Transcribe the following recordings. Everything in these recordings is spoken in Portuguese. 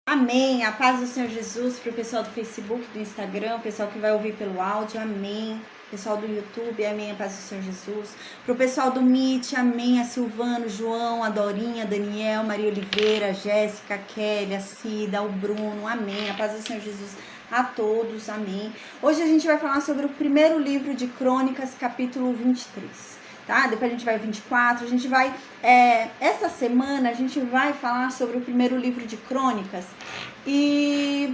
Amém, a paz do Senhor Jesus para o pessoal do Facebook, do Instagram, o pessoal que vai ouvir pelo áudio, amém. Pessoal do YouTube, amém, a paz do Senhor Jesus. Para o pessoal do Meet, amém, a Silvano, João, a Dorinha, Daniel, Maria Oliveira, a Jéssica, a Kelly, a Cida, o Bruno, amém, a paz do Senhor Jesus a todos, amém. Hoje a gente vai falar sobre o primeiro livro de Crônicas, capítulo 23. Tá? Depois a gente vai ao 24, a gente vai, essa semana a gente vai falar sobre o primeiro livro de Crônicas e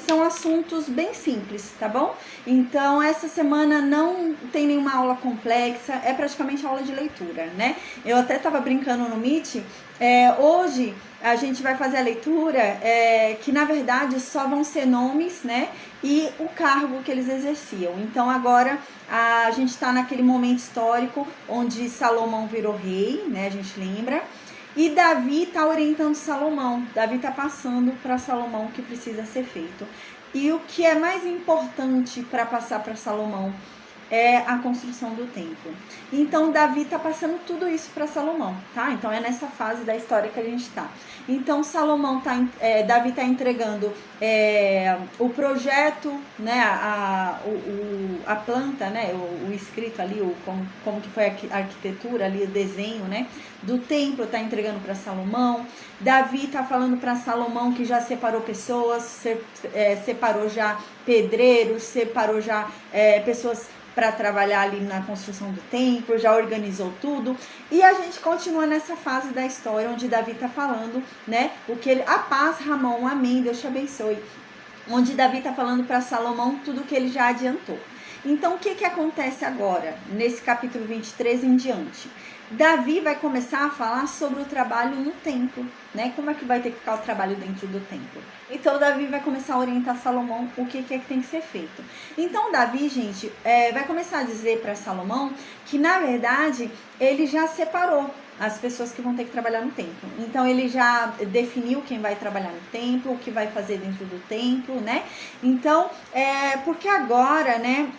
são assuntos bem simples, tá bom? Então essa semana não tem nenhuma aula complexa, é praticamente aula de leitura, né? Eu até tava brincando no Meet, hoje a gente vai fazer a leitura que na verdade só vão ser nomes, né? E o cargo que eles exerciam. Então agora a gente está naquele momento histórico onde Salomão virou rei, né? A gente lembra. E Davi está orientando Salomão. Davi está passando para Salomão o que precisa ser feito. E o que é mais importante para passar para Salomão é a construção do templo. Então Davi está passando tudo isso para Salomão, tá? Então é nessa fase da história que a gente está. Então Davi está entregando o projeto, né? A planta, né? O escrito ali, como que foi a arquitetura ali, o desenho, né? Do templo está entregando para Salomão. Davi está falando para Salomão que já separou pessoas, separou já pedreiros, separou já pessoas para trabalhar ali na construção do templo, já organizou tudo. E a gente continua nessa fase da história onde Davi está falando, né? A paz, Ramon, amém, Deus te abençoe. Onde Davi está falando para Salomão tudo que ele já adiantou. Então, o que acontece agora, nesse capítulo 23 em diante? Davi vai começar a falar sobre o trabalho no templo, né? Como é que vai ter que ficar o trabalho dentro do templo? Então, Davi vai começar a orientar Salomão o que é que tem que ser feito. Então, Davi, gente, vai começar a dizer para Salomão que, na verdade, ele já separou as pessoas que vão ter que trabalhar no templo. Então ele já definiu quem vai trabalhar no templo, o que vai fazer dentro do templo, né? Então, porque agora, né,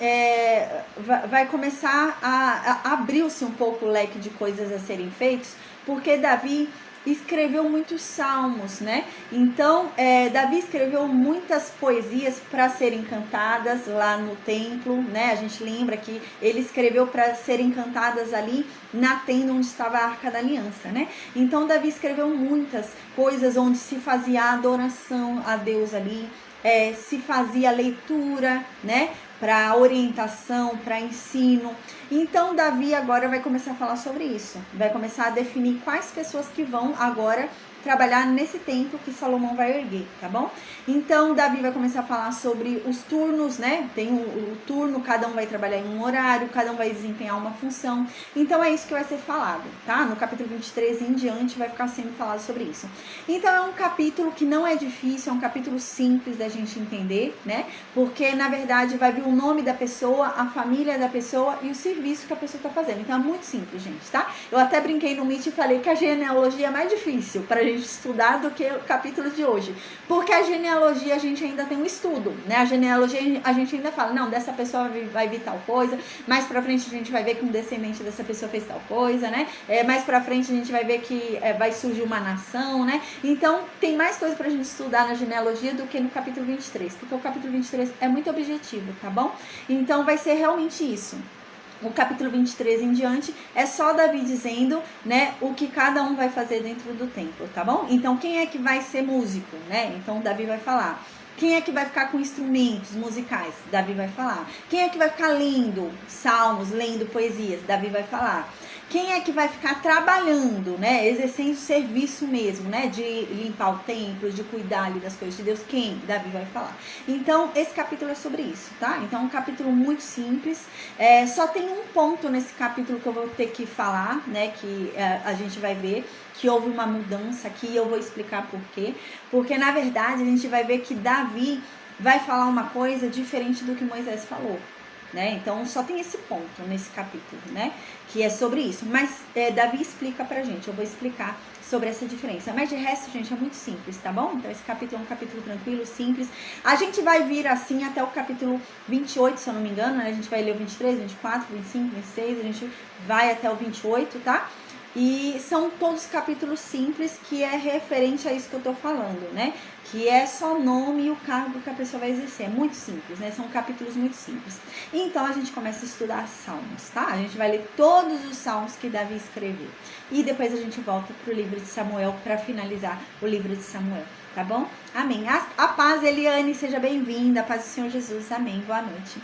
vai começar a abrir-se um pouco o leque de coisas a serem feitas, porque Davi escreveu muitos salmos, né? Então, Davi escreveu muitas poesias para serem cantadas lá no templo, né? A gente lembra que ele escreveu para serem cantadas ali na tenda onde estava a Arca da Aliança, né? Então, Davi escreveu muitas coisas onde se fazia adoração a Deus ali, se fazia leitura, né? Para orientação, para ensino. Então Davi agora vai começar a falar sobre isso, vai começar a definir quais pessoas que vão agora trabalhar nesse templo que Salomão vai erguer, tá bom? Então Davi vai começar a falar sobre os turnos, né? Tem o turno, cada um vai trabalhar em um horário, cada um vai desempenhar uma função. Então é isso que vai ser falado, tá? No capítulo 23 em diante vai ficar sendo falado sobre isso. Então é um capítulo que não é difícil, é um capítulo simples da gente entender, né? Porque na verdade vai vir o nome da pessoa, a família da pessoa e o serviço que a pessoa está fazendo. Então é muito simples, gente, tá? Eu até brinquei no Meet e falei que a genealogia é mais difícil pra gente estudar do que o capítulo de hoje. Porque a genealogia a gente ainda tem um estudo, né? A genealogia a gente ainda fala, não, dessa pessoa vai vir tal coisa, mais pra frente a gente vai ver que um descendente dessa pessoa fez tal coisa, né? Mais pra frente a gente vai ver que vai surgir uma nação, né? Então tem mais coisa pra gente estudar na genealogia do que no capítulo 23, porque o capítulo 23 é muito objetivo, tá bom? Então vai ser realmente isso. O capítulo 23 em diante é só Davi dizendo, né, o que cada um vai fazer dentro do templo, tá bom? Então, quem é que vai ser músico, né? Então, Davi vai falar. Quem é que vai ficar com instrumentos musicais? Davi vai falar. Quem é que vai ficar lendo salmos, lendo poesias? Davi vai falar. Quem é que vai ficar trabalhando, né? Exercendo serviço mesmo, né? De limpar o templo, de cuidar ali das coisas de Deus. Quem? Davi vai falar. Então, esse capítulo é sobre isso, tá? Então, é um capítulo muito simples. Só tem um ponto nesse capítulo que eu vou ter que falar, né? Que a gente vai ver que houve uma mudança aqui e eu vou explicar por quê. Porque, na verdade, a gente vai ver que Davi vai falar uma coisa diferente do que Moisés falou. Né? Então só tem esse ponto nesse capítulo, né? Que é sobre isso. Mas Davi explica pra gente, eu vou explicar sobre essa diferença. Mas de resto, gente, é muito simples, tá bom? Então esse capítulo é um capítulo tranquilo, simples. A gente vai vir assim até o capítulo 28, se eu não me engano, né? A gente vai ler o 23, 24, 25, 26, a gente vai até o 28, tá? E são todos capítulos simples, que é referente a isso que eu tô falando, né? Que é só nome e o cargo que a pessoa vai exercer. É muito simples, né? São capítulos muito simples. Então a gente começa a estudar Salmos, tá? A gente vai ler todos os Salmos que Davi escreveu. E depois a gente volta pro livro de Samuel para finalizar o livro de Samuel, tá bom? Amém. A paz, Eliane, seja bem-vinda. A paz do Senhor Jesus. Amém. Boa noite.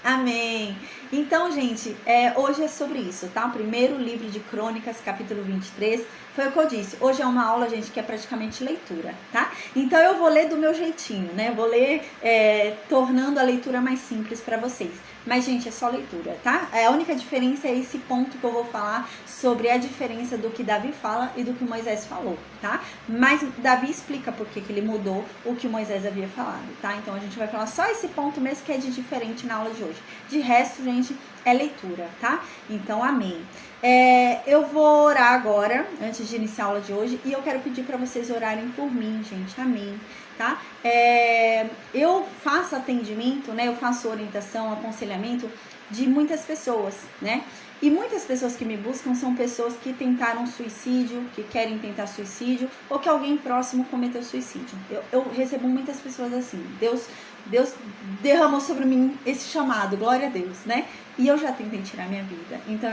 Amém. Então, gente, hoje é sobre isso, tá? O primeiro livro de Crônicas, capítulo 23, foi o que eu disse. Hoje é uma aula, gente, que é praticamente leitura, tá? Então, eu vou ler do meu jeitinho, né? Vou ler tornando a leitura mais simples para vocês. Mas, gente, é só leitura, tá? A única diferença é esse ponto que eu vou falar sobre a diferença do que Davi fala e do que Moisés falou, tá? Mas Davi explica por que ele mudou o que Moisés havia falado, tá? Então, a gente vai falar só esse ponto mesmo que é de diferente na aula de hoje. De resto, gente, é leitura, tá? Então, amém. Eu vou orar agora, antes de iniciar a aula de hoje, e eu quero pedir para vocês orarem por mim, gente. Amém. Tá? Eu faço atendimento, né? Eu faço orientação, aconselhamento de muitas pessoas, né? E muitas pessoas que me buscam são pessoas que tentaram suicídio, que querem tentar suicídio, ou que alguém próximo cometeu suicídio. Eu recebo muitas pessoas assim. Deus derramou sobre mim esse chamado, glória a Deus, né? E eu já tentei tirar minha vida, então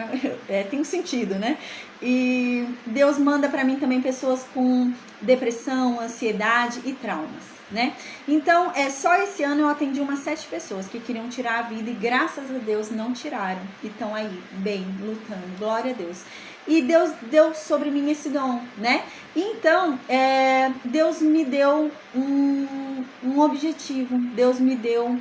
tem sentido, né? E Deus manda pra mim também pessoas com depressão, ansiedade e traumas, né? Então, só esse ano eu atendi umas 7 pessoas que queriam tirar a vida e graças a Deus não tiraram. E estão aí, bem, lutando, glória a Deus. E Deus deu sobre mim esse dom, né? Então, Deus me deu um objetivo, Deus me deu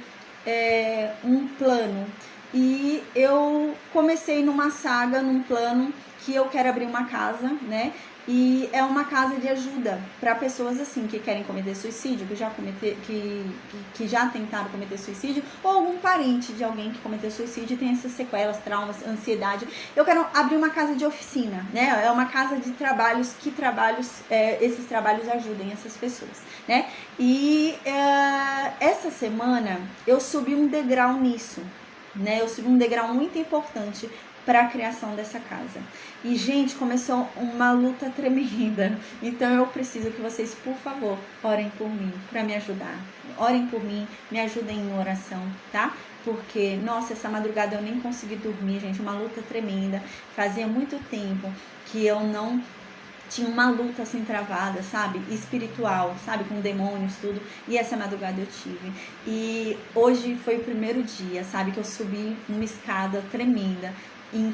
um plano. E eu comecei numa saga, num plano que eu quero abrir uma casa, né? E é uma casa de ajuda para pessoas assim que querem cometer suicídio, que já tentaram cometer suicídio, ou algum parente de alguém que cometeu suicídio e tem essas sequelas, traumas, ansiedade. Eu quero abrir uma casa de oficina, né? É uma casa de trabalhos, esses trabalhos ajudem essas pessoas, né? E essa semana eu subi um degrau nisso, né? Eu subi um degrau muito importante para a criação dessa casa. E, gente, começou uma luta tremenda. Então, eu preciso que vocês, por favor, orem por mim, para me ajudar. Orem por mim, me ajudem em oração, tá? Porque, nossa, essa madrugada eu nem consegui dormir, gente. Uma luta tremenda. Fazia muito tempo que eu não tinha uma luta assim travada, sabe? Espiritual, sabe? Com demônios, tudo. E essa madrugada eu tive. E hoje foi o primeiro dia, sabe? Que eu subi uma escada tremenda em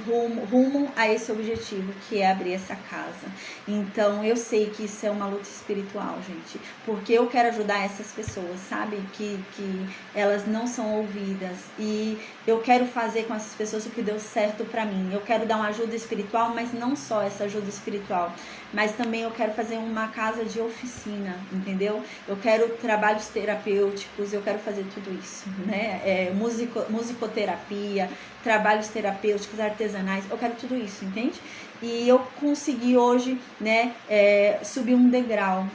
rumo a esse objetivo, que é abrir essa casa. Então eu sei que isso é uma luta espiritual, gente, porque eu quero ajudar essas pessoas, sabe, que elas não são ouvidas, e eu quero fazer com essas pessoas o que deu certo pra mim. Eu quero dar uma ajuda espiritual, mas não só essa ajuda espiritual, mas também eu quero fazer uma casa de oficina, entendeu? Eu quero trabalhos terapêuticos, eu quero fazer tudo isso, né? Musicoterapia, trabalhos terapêuticos, artesanais, eu quero tudo isso, entende? E eu consegui hoje, né, subir um degrau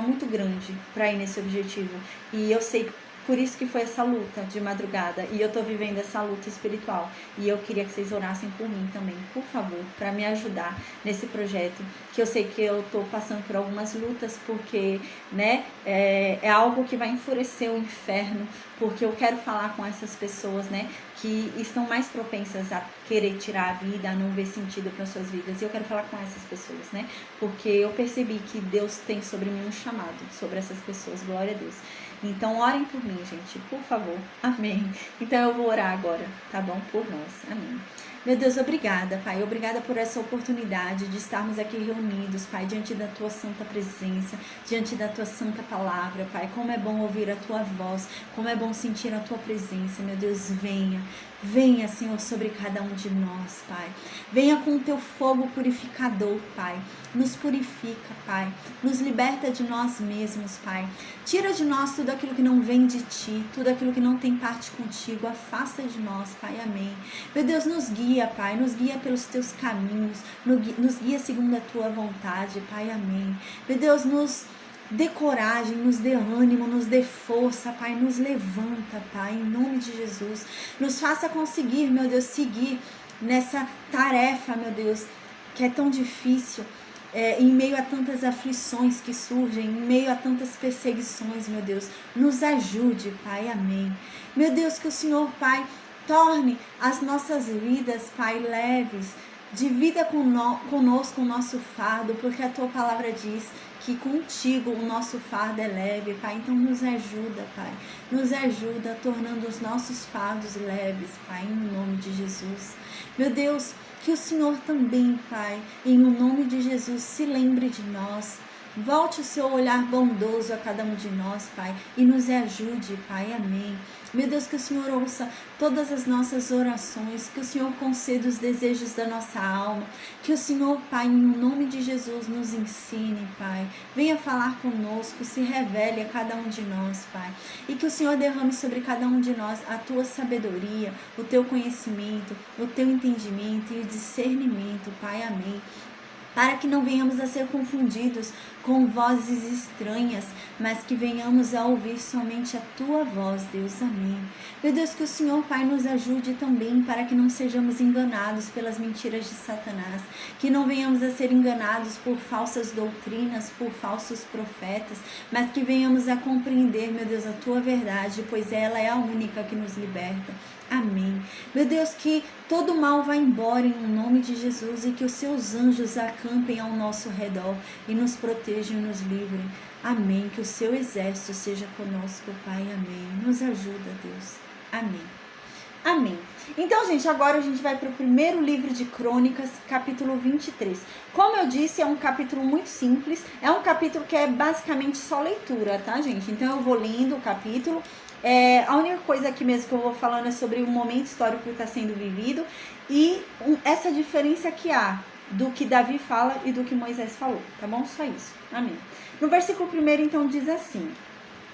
muito grande para ir nesse objetivo. E eu sei por isso que foi essa luta de madrugada, e eu tô vivendo essa luta espiritual, e eu queria que vocês orassem por mim também, por favor, para me ajudar nesse projeto, que eu sei que eu tô passando por algumas lutas, porque, né, é algo que vai enfurecer o inferno, porque eu quero falar com essas pessoas, né, que estão mais propensas a querer tirar a vida, a não ver sentido para suas vidas, e eu quero falar com essas pessoas, né, porque eu percebi que Deus tem sobre mim um chamado, sobre essas pessoas, glória a Deus. Então, orem por mim, gente, por favor. Amém. Então, eu vou orar agora, tá bom? Por nós. Amém. Meu Deus, obrigada, Pai. Obrigada por essa oportunidade de estarmos aqui reunidos, Pai, diante da Tua santa presença, diante da Tua santa palavra, Pai. Como é bom ouvir a Tua voz, como é bom sentir a Tua presença. Meu Deus, venha. Venha, Senhor, sobre cada um de nós, Pai. Venha com o Teu fogo purificador, Pai. Nos purifica, Pai. Nos liberta de nós mesmos, Pai. Tira de nós tudo aquilo que não vem de Ti, tudo aquilo que não tem parte contigo. Afasta de nós, Pai. Amém. Meu Deus, nos guia, Pai. Nos guia pelos Teus caminhos. Nos guia segundo a Tua vontade, Pai. Amém. Meu Deus, nos dê coragem, nos dê ânimo, nos dê força, Pai, nos levanta, Pai, em nome de Jesus, nos faça conseguir, meu Deus, seguir nessa tarefa, meu Deus, que é tão difícil, em meio a tantas aflições que surgem, em meio a tantas perseguições, meu Deus, nos ajude, Pai, amém. Meu Deus, que o Senhor, Pai, torne as nossas vidas, Pai, leves, divida conosco o nosso fardo, porque a Tua palavra diz que contigo o nosso fardo é leve, Pai. Então nos ajuda, Pai. Nos ajuda tornando os nossos fardos leves, Pai, em nome de Jesus. Meu Deus, que o Senhor também, Pai, em o nome de Jesus, se lembre de nós. Volte o seu olhar bondoso a cada um de nós, Pai, e nos ajude, Pai, amém. Meu Deus, que o Senhor ouça todas as nossas orações, que o Senhor conceda os desejos da nossa alma, que o Senhor, Pai, em nome de Jesus, nos ensine, Pai. Venha falar conosco, se revele a cada um de nós, Pai. E que o Senhor derrame sobre cada um de nós a Tua sabedoria, o Teu conhecimento, o Teu entendimento e o discernimento, Pai, amém. Para que não venhamos a ser confundidos com vozes estranhas, mas que venhamos a ouvir somente a Tua voz, Deus, amém. Meu Deus, que o Senhor, Pai, nos ajude também para que não sejamos enganados pelas mentiras de Satanás, que não venhamos a ser enganados por falsas doutrinas, por falsos profetas, mas que venhamos a compreender, meu Deus, a Tua verdade, pois ela é a única que nos liberta. Amém. Meu Deus, que todo mal vá embora em nome de Jesus e que os seus anjos acampem ao nosso redor e nos protejam e nos livrem. Amém. Que o seu exército seja conosco, Pai. Amém. Nos ajuda, Deus. Amém. Amém. Então, gente, agora a gente vai para o primeiro livro de Crônicas, capítulo 23. Como eu disse, é um capítulo muito simples. É um capítulo que é basicamente só leitura, tá, gente? Então, eu vou lendo o capítulo. A única coisa aqui mesmo que eu vou falando é sobre o momento histórico que está sendo vivido e essa diferença que há do que Davi fala e do que Moisés falou, tá bom? Só isso, amém. No versículo 1, então, diz assim: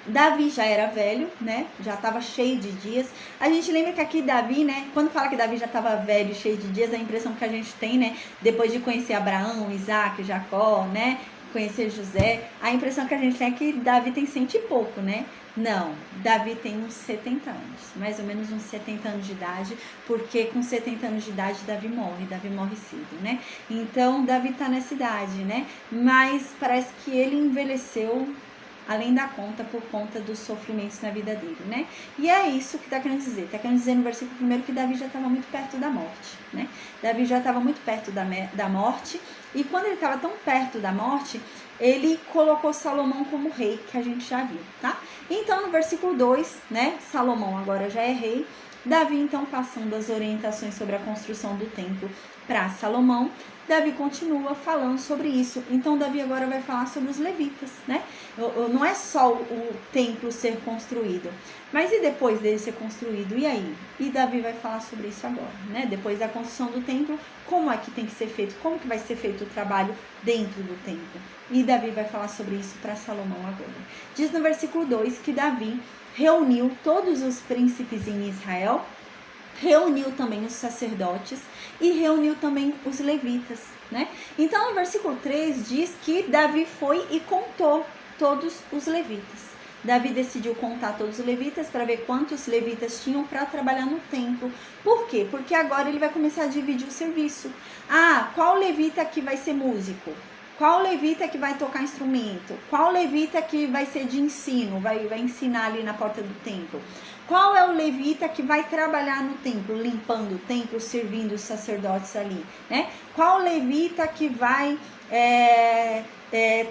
Davi já era velho, né? Já estava cheio de dias. A gente lembra que aqui Davi, né? Quando fala que Davi já estava velho, cheio de dias, a impressão que a gente tem, né? Depois de conhecer Abraão, Isaac, Jacó, né? Conhecer José, a impressão que a gente tem é que Davi tem 100 e pouco, né? Não, Davi tem uns 70 anos, mais ou menos uns 70 anos de idade, porque com 70 anos de idade Davi morre cedo, né? Então Davi tá nessa idade, né? Mas parece que ele envelheceu além da conta por conta dos sofrimentos na vida dele, né? E é isso que tá querendo dizer. Tá querendo dizer no versículo 1 que Davi já estava muito perto da morte, né? Davi já estava muito perto da morte, e quando ele estava tão perto da morte, ele colocou Salomão como rei, que a gente já viu, tá? Então, no versículo 2, né? Salomão agora já é rei. Davi, então, passando as orientações sobre a construção do templo para Salomão, Davi continua falando sobre isso. Então, Davi agora vai falar sobre os levitas, né? Não é só o templo ser construído, mas e depois dele ser construído? E aí? E Davi vai falar sobre isso agora, né? Depois da construção do templo, como é que tem que ser feito? Como que vai ser feito o trabalho dentro do templo? E Davi vai falar sobre isso para Salomão agora. Diz no versículo 2 que Davi reuniu todos os príncipes em Israel, reuniu também os sacerdotes e reuniu também os levitas, né? Então, no versículo 3 diz que Davi foi e contou todos os levitas. Davi decidiu contar todos os levitas para ver quantos levitas tinham para trabalhar no templo. Por quê? Porque agora ele vai começar a dividir o serviço. Ah, qual levita que vai ser músico? Qual levita que vai tocar instrumento? Qual levita que vai ser de ensino, vai ensinar ali na porta do templo? Qual é o levita que vai trabalhar no templo, limpando o templo, servindo os sacerdotes ali, né? Qual levita que vai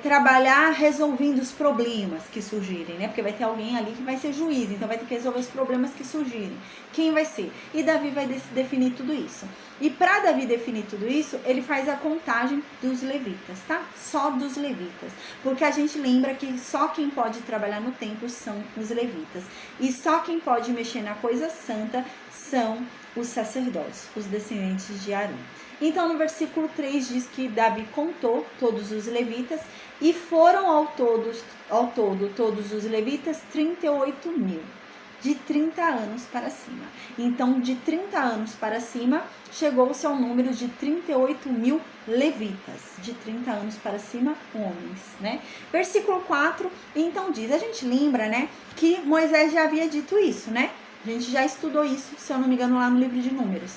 trabalhar resolvendo os problemas que surgirem, né? Porque vai ter alguém ali que vai ser juiz, então vai ter que resolver os problemas que surgirem. Quem vai ser? E Davi vai definir tudo isso. E para Davi definir tudo isso, ele faz a contagem dos levitas, tá? Só dos levitas. Porque a gente lembra que só quem pode trabalhar no templo são os levitas. E só quem pode mexer na coisa santa são os sacerdotes, os descendentes de Arão. Então, no versículo 3 diz que Davi contou todos os levitas e foram ao todo todos os levitas 38 mil, de 30 anos para cima. Então, de 30 anos para cima, chegou-se ao número de 38 mil levitas, de 30 anos para cima, homens, né? Versículo 4, então diz, a gente lembra, né, que Moisés já havia dito isso, né? A gente já estudou isso, se eu não me engano, lá no livro de Números.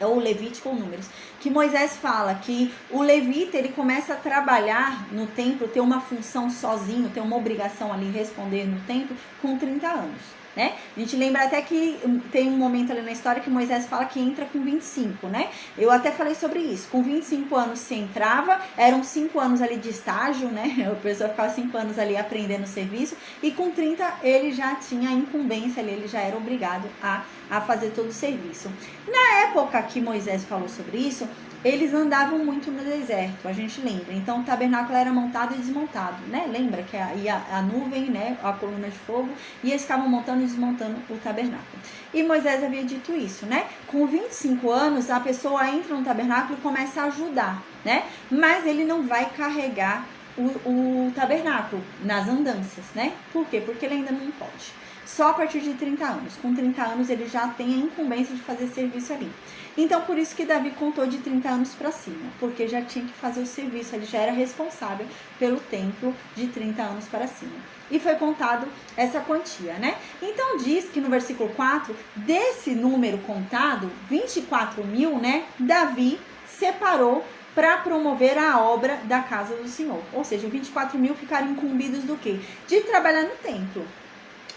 ou Levítico ou Números, que Moisés fala que o levita, ele começa a trabalhar no templo, ter uma função sozinho, ter uma obrigação ali, responder no templo, com 30 anos. Né? A gente lembra até que tem um momento ali na história que Moisés fala que entra com 25, né? Eu até falei sobre isso. Com 25 anos você entrava, eram 5 anos ali de estágio, né? O pessoal ficava 5 anos ali aprendendo o serviço, e com 30 ele já tinha a incumbência ali, ele já era obrigado a fazer todo o serviço. Na época que Moisés falou sobre isso, eles andavam muito no deserto, a gente lembra. Então o tabernáculo era montado e desmontado, né? Lembra que ia a nuvem, né? A coluna de fogo, e eles ficavam montando e desmontando o tabernáculo. E Moisés havia dito isso, né? Com 25 anos, a pessoa entra no tabernáculo e começa a ajudar, né? Mas ele não vai carregar o tabernáculo nas andanças, né? Por quê? Porque ele ainda não pode. Só a partir de 30 anos. Com 30 anos ele já tem a incumbência de fazer serviço ali. Então, por isso que Davi contou de 30 anos para cima, porque já tinha que fazer o serviço, ele já era responsável pelo templo de 30 anos para cima. E foi contado essa quantia, né? Então, diz que no versículo 4, desse número contado, 24 mil, né? Davi separou para promover a obra da casa do Senhor. Ou seja, 24 mil ficaram incumbidos do quê? De trabalhar no templo,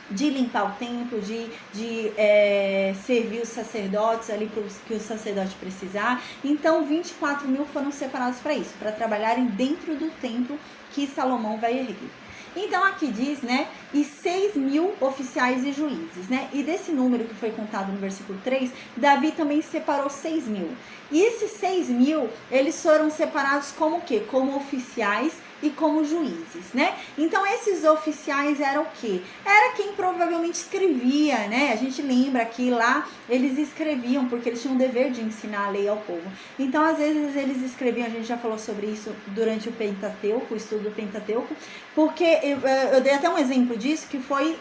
de limpar o templo, de servir os sacerdotes ali para que o sacerdote precisar. Então 24 mil foram separados para isso, para trabalharem dentro do templo que Salomão vai erguer. Então aqui diz, né, e 6 mil oficiais e juízes, né, e desse número que foi contado no versículo 3, Davi também separou 6 mil, e esses 6 mil, eles foram separados como o quê? Como oficiais e como juízes, né? Então esses oficiais eram o quê? Era quem provavelmente escrevia, né? A gente lembra que lá eles escreviam porque eles tinham o dever de ensinar a lei ao povo. Então às vezes eles escreviam, a gente já falou sobre isso durante o Pentateuco, o estudo do Pentateuco, porque eu dei até um exemplo disso, que foi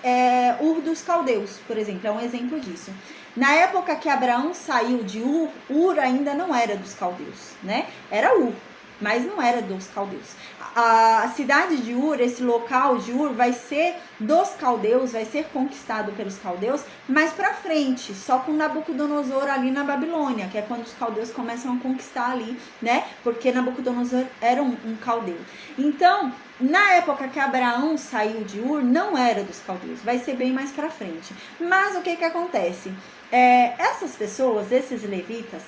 Ur dos Caldeus, por exemplo, é um exemplo disso. Na época que Abraão saiu de Ur, Ur ainda não era dos caldeus, né? Era Ur, mas não era dos caldeus. A cidade de Ur, esse local de Ur, vai ser dos caldeus, vai ser conquistado pelos caldeus mais pra frente, só com Nabucodonosor ali na Babilônia, que é quando os caldeus começam a conquistar ali, né? Porque Nabucodonosor era um caldeu. Então, na época que Abraão saiu de Ur, não era dos caldeus, vai ser bem mais pra frente. Mas o que acontece? Essas pessoas, esses levitas,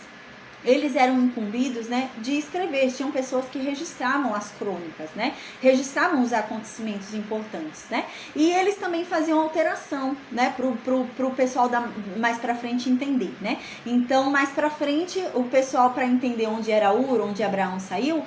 eles eram incumbidos, né, de escrever. Tinham pessoas que registravam as crônicas, né, registravam os acontecimentos importantes, né, e eles também faziam alteração, né, pro pessoal mais pra frente entender, né. Então, mais pra frente, o pessoal, para entender onde era Ur, onde Abraão saiu,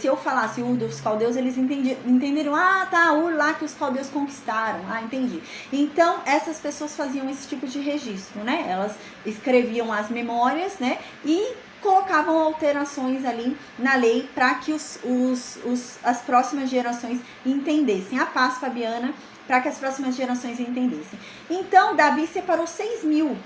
se eu falasse Ur dos caldeus, eles entenderam, tá, Ur lá que os caldeus conquistaram, entendi. Então, essas pessoas faziam esse tipo de registro, né, elas escreviam as memórias, né, e colocavam alterações ali na lei para que as próximas gerações entendessem. A paz, Fabiana, para que as próximas gerações entendessem. Então, Davi separou 6 mil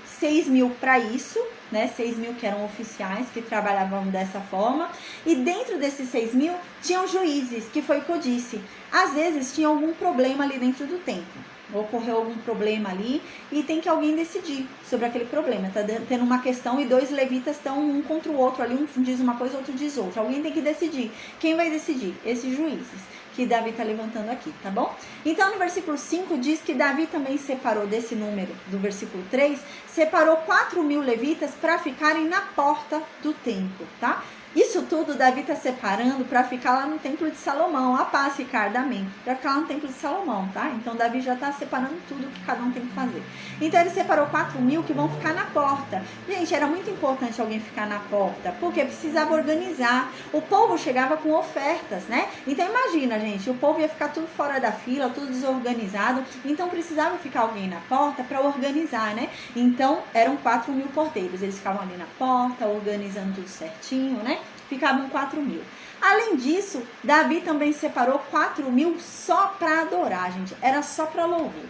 para isso, né? 6 mil que eram oficiais, que trabalhavam dessa forma. E dentro desses 6 mil, tinham juízes, que foi o que eu disse. Às vezes, tinha algum problema ali dentro do templo. Ocorreu algum problema ali e tem que alguém decidir sobre aquele problema. Tá tendo uma questão e 2 levitas estão um contra o outro ali, um diz uma coisa, outro diz outra. Alguém tem que decidir. Quem vai decidir? Esses juízes que Davi está levantando aqui, tá bom? Então no versículo 5 diz que Davi também separou desse número do versículo 3, separou 4 mil levitas para ficarem na porta do templo, tá? Isso tudo Davi está separando para ficar lá no templo de Salomão. A paz, Ricardo, amém. Para ficar lá no templo de Salomão, tá? Então Davi já está separando tudo que cada um tem que fazer. Então ele separou 4 mil que vão ficar na porta. Gente, era muito importante alguém ficar na porta, porque precisava organizar. O povo chegava com ofertas, né? Então imagina, gente, o povo ia ficar tudo fora da fila, tudo desorganizado. Então precisava ficar alguém na porta para organizar, né? Então eram 4 mil porteiros. Eles ficavam ali na porta, organizando tudo certinho, né? Ficavam 4 mil. Além disso, Davi também separou 4 mil só para adorar, gente. Era só para louvor.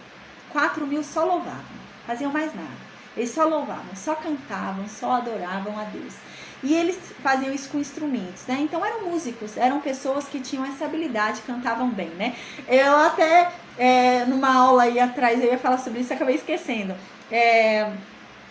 4 mil só louvavam, faziam mais nada. Eles só louvavam, só cantavam, só adoravam a Deus. E eles faziam isso com instrumentos, né? Então eram músicos, eram pessoas que tinham essa habilidade, cantavam bem, né? Eu até, numa aula aí atrás, eu ia falar sobre isso, acabei esquecendo.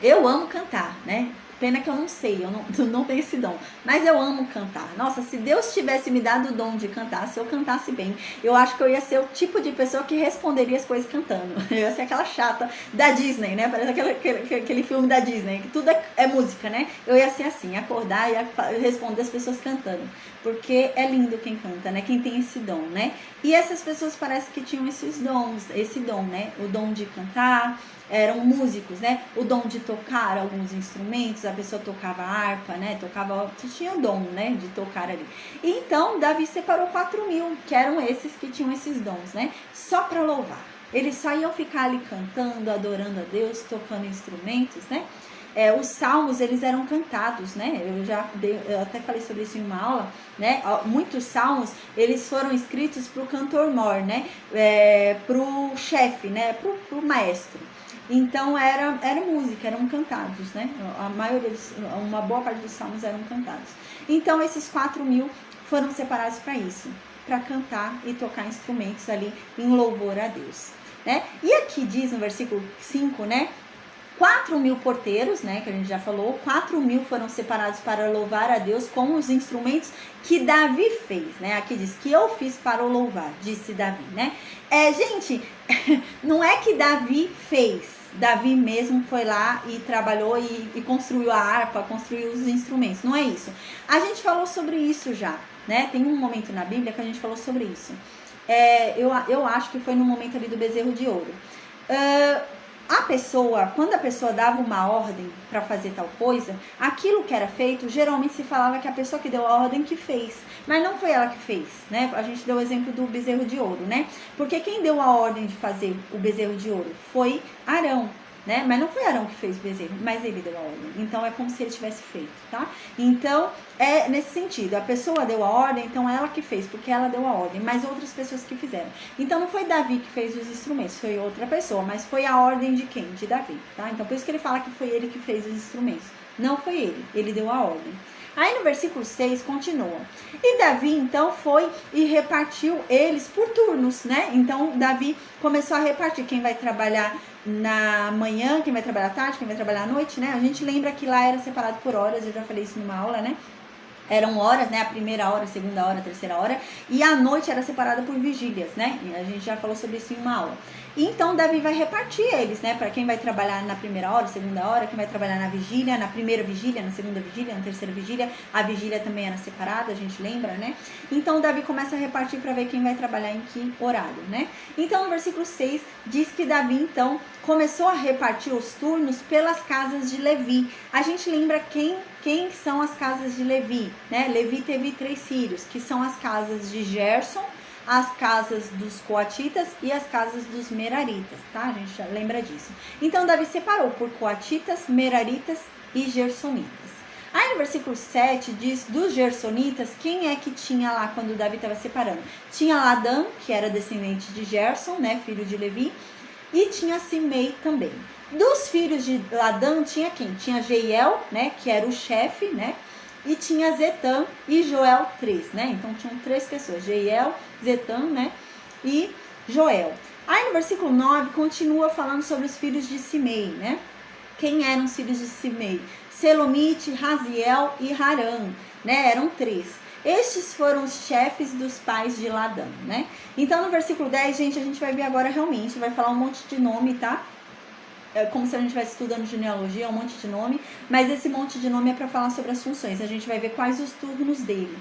Eu amo cantar, né? Pena que eu não sei, eu não tenho esse dom. Mas eu amo cantar. Nossa, se Deus tivesse me dado o dom de cantar, se eu cantasse bem, eu acho que eu ia ser o tipo de pessoa que responderia as coisas cantando. Eu ia ser aquela chata da Disney, né? Parece aquele filme da Disney, que tudo é música, né? Eu ia ser assim, acordar e responder as pessoas cantando. Porque é lindo quem canta, né? Quem tem esse dom, né? E essas pessoas parece que tinham esses dons, esse dom, né? O dom de cantar, eram músicos, né? O dom de tocar alguns instrumentos, a pessoa tocava harpa, né? Tinha o dom, né? De tocar ali. E então, Davi separou 4.000, que eram esses que tinham esses dons, né? Só para louvar. Eles só iam ficar ali cantando, adorando a Deus, tocando instrumentos, né? Os salmos, eles eram cantados, né? Eu até falei sobre isso em uma aula, né? Muitos salmos, eles foram escritos para o cantor-mor, né? Para o chefe, né? Para o maestro. Então era música, eram cantados, né? Uma boa parte dos salmos eram cantados. Então esses 4.000 foram separados para isso, para cantar e tocar instrumentos ali em louvor a Deus, né? E aqui diz no versículo 5, né? 4.000 porteiros, né, que a gente já falou, 4.000 foram separados para louvar a Deus com os instrumentos que Davi fez, né? Aqui diz que eu fiz para o louvar, disse Davi, né? Gente, não é que Davi fez, Davi mesmo foi lá e trabalhou e construiu a harpa, construiu os instrumentos, não é isso. A gente falou sobre isso já, né? Tem um momento na Bíblia que a gente falou sobre isso. Eu acho que foi no momento ali do bezerro de ouro. Quando a pessoa dava uma ordem para fazer tal coisa, aquilo que era feito, geralmente se falava que a pessoa que deu a ordem que fez, mas não foi ela que fez, né? A gente deu o exemplo do bezerro de ouro, né? Porque quem deu a ordem de fazer o bezerro de ouro foi Arão, né? Mas não foi Arão que fez o bezerro, mas ele deu a ordem. Então é como se ele tivesse feito, tá? Então é nesse sentido, a pessoa deu a ordem, então ela que fez, porque ela deu a ordem, mas outras pessoas que fizeram. Então não foi Davi que fez os instrumentos, foi outra pessoa, mas foi a ordem de quem? De Davi, tá? Então por isso que ele fala que foi ele que fez os instrumentos. Não foi ele deu a ordem. Aí no versículo 6 continua. E Davi então foi e repartiu eles por turnos, né? Então Davi começou a repartir quem vai trabalhar na manhã, quem vai trabalhar à tarde, quem vai trabalhar à noite, né? A gente lembra que lá era separado por horas, eu já falei isso numa aula, né? Eram horas, né? A primeira hora, a segunda hora, a terceira hora. E a noite era separada por vigílias, né? E a gente já falou sobre isso em uma aula. E então Davi vai repartir eles, né? Para quem vai trabalhar na primeira hora, segunda hora, quem vai trabalhar na vigília, na primeira vigília, na segunda vigília, na terceira vigília. A vigília também era separada, a gente lembra, né? Então Davi começa a repartir para ver quem vai trabalhar em que horário, né? Então no versículo 6 diz que Davi então começou a repartir os turnos pelas casas de Levi. A gente lembra quem são as casas de Levi, né? Levi teve 3 filhos, que são as casas de Gerson, as casas dos coatitas e as casas dos meraritas, tá? A gente já lembra disso. Então Davi separou por coatitas, meraritas e gersonitas. Aí no versículo 7 diz dos gersonitas, quem é que tinha lá quando Davi estava separando? Tinha Ladã, que era descendente de Gerson, né, filho de Levi, e tinha Simei também. Dos filhos de Ladã tinha quem? Tinha Jeiel, né, que era o chefe, né? E tinha Zetã e Joel 3, né? Então tinham 3 pessoas, Jeiel, Zetã, né? E Joel. Aí no versículo 9 continua falando sobre os filhos de Simei, né? Quem eram os filhos de Simei? Selomite, Raziel e Harã, né? Eram 3. Estes foram os chefes dos pais de Ladã, né? Então no versículo 10, gente, a gente vai ver agora realmente, vai falar um monte de nome, tá? É como se a gente estivesse estudando genealogia, um monte de nome, mas esse monte de nome é para falar sobre as funções. A gente vai ver quais os turnos dele,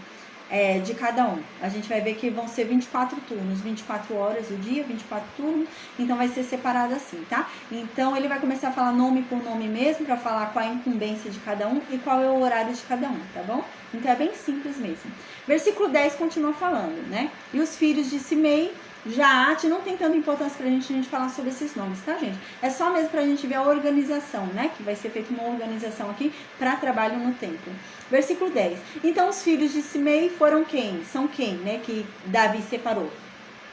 de cada um. A gente vai ver que vão ser 24 turnos, 24 horas o dia, 24 turnos, então vai ser separado assim, tá? Então ele vai começar a falar nome por nome mesmo, para falar qual é a incumbência de cada um e qual é o horário de cada um, tá bom? Então é bem simples mesmo. Versículo 10 continua falando, né? E os filhos de Simei, Jaate, não tem tanta importância pra gente falar sobre esses nomes, tá, gente? É só mesmo pra gente ver a organização, né? Que vai ser feita uma organização aqui para trabalho no templo. Versículo 10. Então, os filhos de Simei foram quem? São quem, né? Que Davi separou.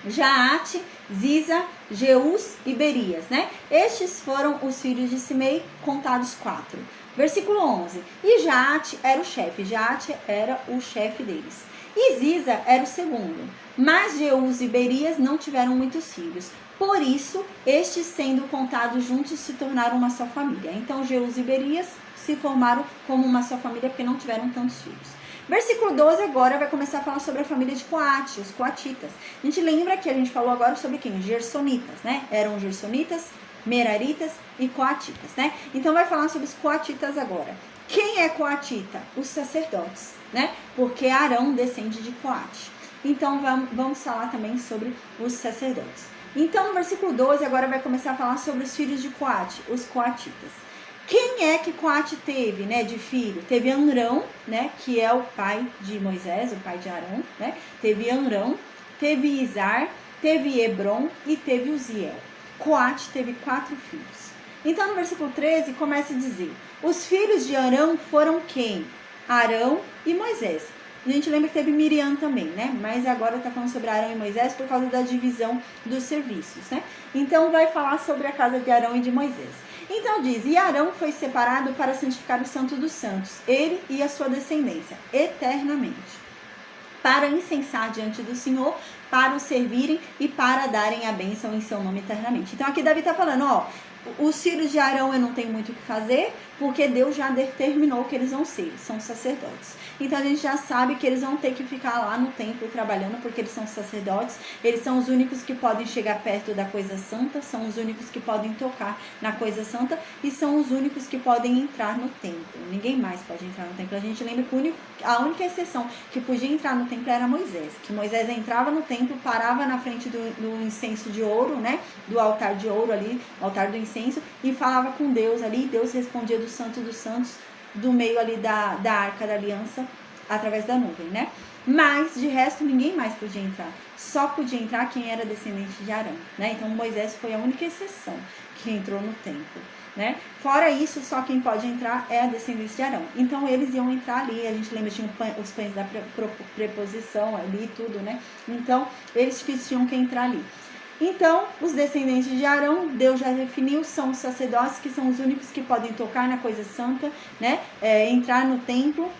Jaate, Ziza, Jeus e Berias, né? Estes foram os filhos de Simei, contados 4. Versículo 11. E Jaate era o chefe. Jaate era o chefe deles. E Ziza era o segundo. Mas Jeus e Berias não tiveram muitos filhos. Por isso, estes sendo contados juntos se tornaram uma só família. Então, Jeus e Berias se formaram como uma só família porque não tiveram tantos filhos. Versículo 12 agora vai começar a falar sobre a família de Coate, os coatitas. A gente lembra que a gente falou agora sobre quem? Gersonitas, né? Eram gersonitas, meraritas e coatitas, né? Então vai falar sobre os coatitas agora. Quem é coatita? Os sacerdotes, né? Porque Arão descende de Coate. Então vamos falar também sobre os sacerdotes. Então no versículo 12 agora vai começar a falar sobre os filhos de Coate, os coatitas. Quem é que Coate teve, né, de filho? Teve Amrão, né, que é o pai de Moisés, o pai de Arão, né? Teve Amrão, teve Izar, teve Hebron e teve Uziel. Coate teve 4 filhos. Então no versículo 13 começa a dizer: os filhos de Arão foram quem? Arão e Moisés. A gente lembra que teve Miriam também, né? Mas agora está falando sobre Arão e Moisés por causa da divisão dos serviços, né? Então vai falar sobre a casa de Arão e de Moisés. Então diz: e Arão foi separado para santificar o Santo dos Santos, ele e a sua descendência, eternamente, para incensar diante do Senhor, para o servirem e para darem a bênção em seu nome eternamente. Então aqui Davi está falando, ó, os filhos de Arão eu não tenho muito o que fazer, porque Deus já determinou que eles vão ser, são sacerdotes. Então a gente já sabe que eles vão ter que ficar lá no templo trabalhando, porque eles são sacerdotes, eles são os únicos que podem chegar perto da coisa santa, são os únicos que podem tocar na coisa santa e são os únicos que podem entrar no templo. Ninguém mais pode entrar no templo. A gente lembra que a única exceção que podia entrar no templo era Moisés, que Moisés entrava no templo, parava na frente do incenso de ouro, né, do altar de ouro ali, altar do incenso, e falava com Deus ali, e Deus respondia do Santo dos Santos, do meio ali da Arca da Aliança, através da nuvem, né? Mas, de resto, ninguém mais podia entrar. Só podia entrar quem era descendente de Arão, né? Então, Moisés foi a única exceção que entrou no templo, né? Fora isso, só quem pode entrar é a descendência de Arão. Então, eles iam entrar ali. A gente lembra, tinha os pães da preposição ali e tudo, né? Então, eles tinham que entrar ali. Então, os descendentes de Arão, Deus já definiu, são os sacerdotes, que são os únicos que podem tocar na coisa santa, né? Entrar no templo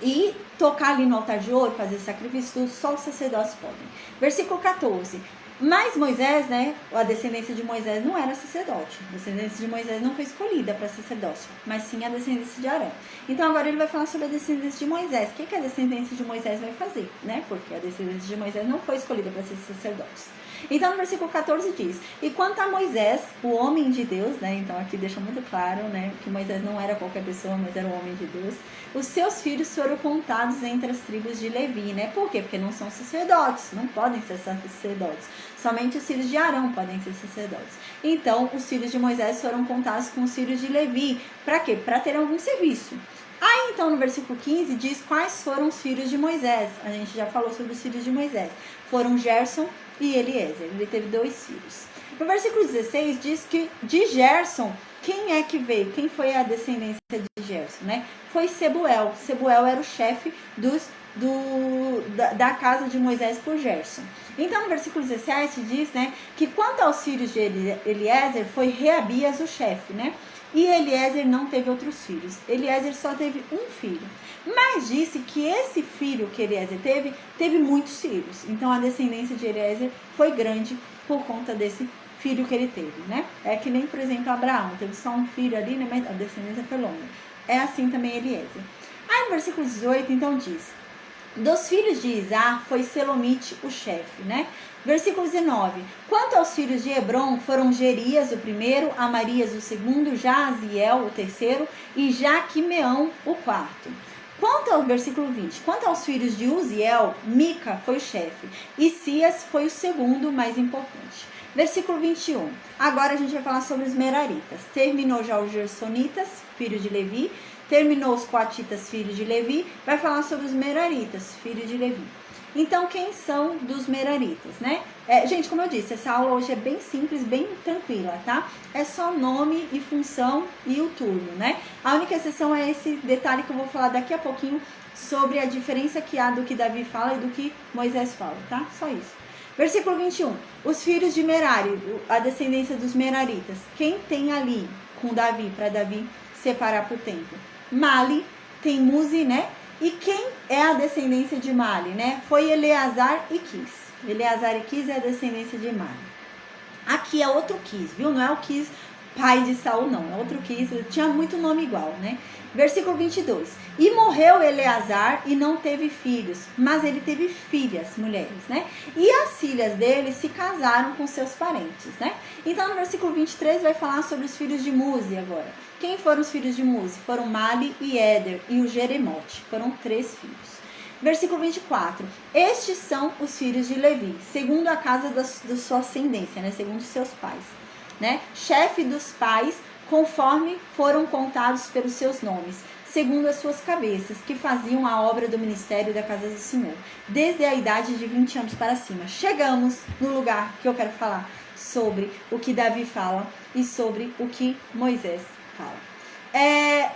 e tocar ali no altar de ouro, fazer sacrifício, só os sacerdotes podem. Versículo 14. Mas Moisés, né, a descendência de Moisés não era sacerdote. A descendência de Moisés não foi escolhida para sacerdócio, mas sim a descendência de Arão. Então agora ele vai falar sobre a descendência de Moisés. O que a descendência de Moisés vai fazer, né? Porque a descendência de Moisés não foi escolhida para ser sacerdote. Então no versículo 14 diz: e quanto a Moisés, o homem de Deus, né? Então aqui deixa muito claro, né, que Moisés não era qualquer pessoa, mas era o homem de Deus. Os seus filhos foram contados entre as tribos de Levi, né? Por quê? Porque não são sacerdotes, não podem ser sacerdotes. Somente os filhos de Arão podem ser sacerdotes. Então, os filhos de Moisés foram contados com os filhos de Levi. Para quê? Para ter algum serviço. Aí, então, no versículo 15, diz quais foram os filhos de Moisés. A gente já falou sobre os filhos de Moisés. Foram Gerson e Eliezer. Ele teve 2 filhos. No versículo 16, diz que de Gerson, quem é que veio? Quem foi a descendência de Gerson, né? Foi Sebuel. Sebuel era o chefe da casa de Moisés por Gerson. Então no versículo 17 diz, né, que quanto aos filhos de Eliezer, foi Reabias o chefe, né? E Eliezer não teve outros filhos. Eliezer só teve um filho. Mas disse que esse filho que Eliezer teve muitos filhos. Então a descendência de Eliezer foi grande por conta desse filho que ele teve, né? É que nem, por exemplo, Abraão, teve só um filho ali, né? Mas a descendência foi longa. É assim também Eliezer. Aí no versículo 18, então diz: dos filhos de Isar foi Selomite o chefe, né? Versículo 19. Quanto aos filhos de Hebron, foram Gerias o primeiro, Amarias o segundo, Jaziel o terceiro e Jaquimeão o quarto. Quanto ao versículo 20, quanto aos filhos de Uziel, Mica foi o chefe e Cias foi o segundo mais importante. Versículo 21. Agora a gente vai falar sobre os meraritas. Terminou já os gersonitas, filhos de Levi. Terminou os coatitas, filhos de Levi. Vai falar sobre os meraritas, filhos de Levi. Então, quem são dos meraritas, né? Gente, como eu disse, essa aula hoje é bem simples, bem tranquila, tá? É só nome e função e o turno, né? A única exceção é esse detalhe que eu vou falar daqui a pouquinho sobre a diferença que há do que Davi fala e do que Moisés fala, tá? Só isso. Versículo 21. Os filhos de Merari, a descendência dos meraritas. Quem tem ali com Davi, para Davi separar para o templo? Mali, tem Muzi, né? E quem é a descendência de Mali, né? Foi Eleazar e Quis. Eleazar e Quis é a descendência de Mali. Aqui é outro Quis, viu? Não é o Quis pai de Saul não, é outro Quis, tinha muito nome igual, né? Versículo 22. E morreu Eleazar e não teve filhos, mas ele teve filhas, mulheres, né? E as filhas dele se casaram com seus parentes, né? Então no versículo 23 vai falar sobre os filhos de Muzi agora. Quem foram os filhos de Muzi? Foram Mali e Éder e o Jeremote, foram 3 filhos. Versículo 24. Estes são os filhos de Levi, segundo a casa da sua ascendência, né? Segundo os seus pais, né? Chefe dos pais, conforme foram contados pelos seus nomes, segundo as suas cabeças, que faziam a obra do ministério da casa do Senhor, desde a idade de 20 anos para cima. Chegamos no lugar que eu quero falar sobre o que Davi fala e sobre o que Moisés fala.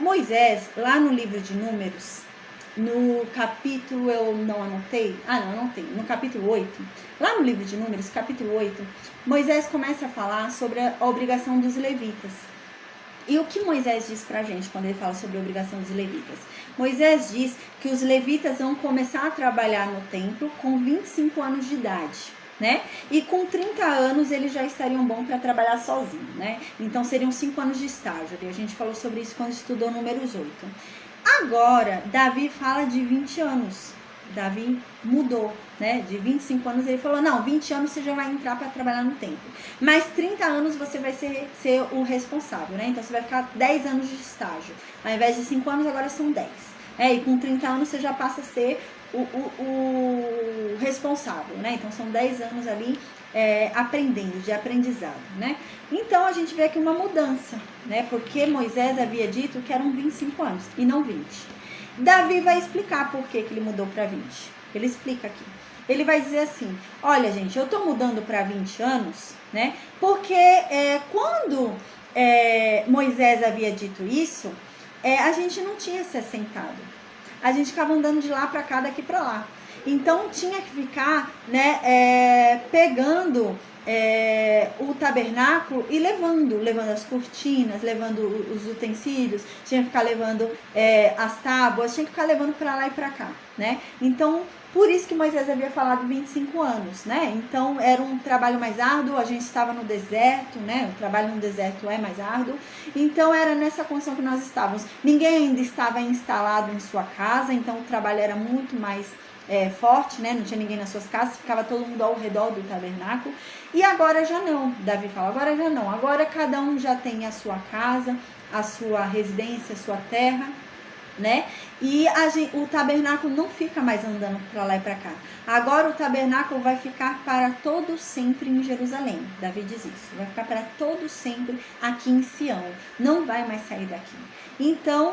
Moisés, lá no livro de Números, no capítulo, eu não anotei, no capítulo 8, lá no livro de Números, capítulo 8, Moisés começa a falar sobre a obrigação dos levitas. E o que Moisés diz pra gente quando ele fala sobre a obrigação dos levitas? Moisés diz que os levitas vão começar a trabalhar no templo com 25 anos de idade, né? E com 30 anos eles já estariam bons para trabalhar sozinho, né? Então seriam 5 anos de estágio. E a gente falou sobre isso quando estudou Números 8. Agora, Davi fala de 20 anos. Davi mudou, né? De 25 anos ele falou, não, 20 anos você já vai entrar para trabalhar no templo. Mas 30 anos você vai ser o responsável, né? Então você vai ficar 10 anos de estágio. Ao invés de 5 anos, agora são 10. E com 30 anos você já passa a ser o responsável, né? Então são 10 anos ali aprendendo, de aprendizado, né? Então a gente vê aqui uma mudança, né? Porque Moisés havia dito que eram 25 anos e não 20. Davi vai explicar por que ele mudou para 20. Ele explica aqui. Ele vai dizer assim, olha gente, eu tô mudando para 20 anos, né? Porque quando Moisés havia dito isso, a gente não tinha se assentado. A gente ficava andando de lá para cá, daqui para lá. Então tinha que ficar, né, pegando o tabernáculo e levando as cortinas, levando os utensílios, tinha que ficar levando as tábuas, tinha que ficar levando para lá e para cá, né? Então, por isso que Moisés havia falado 25 anos, né? Então, era um trabalho mais árduo, a gente estava no deserto, né? O trabalho no deserto é mais árduo. Então, era nessa condição que nós estávamos. Ninguém ainda estava instalado em sua casa, então o trabalho era muito mais forte, né? Não tinha ninguém nas suas casas, ficava todo mundo ao redor do tabernáculo. E agora já não, Davi fala, agora já não. Agora cada um já tem a sua casa, a sua residência, a sua terra, né? E o tabernáculo não fica mais andando para lá e para cá. Agora o tabernáculo vai ficar para todo sempre em Jerusalém. Davi diz isso. Vai ficar para todo sempre aqui em Sião. Não vai mais sair daqui. Então,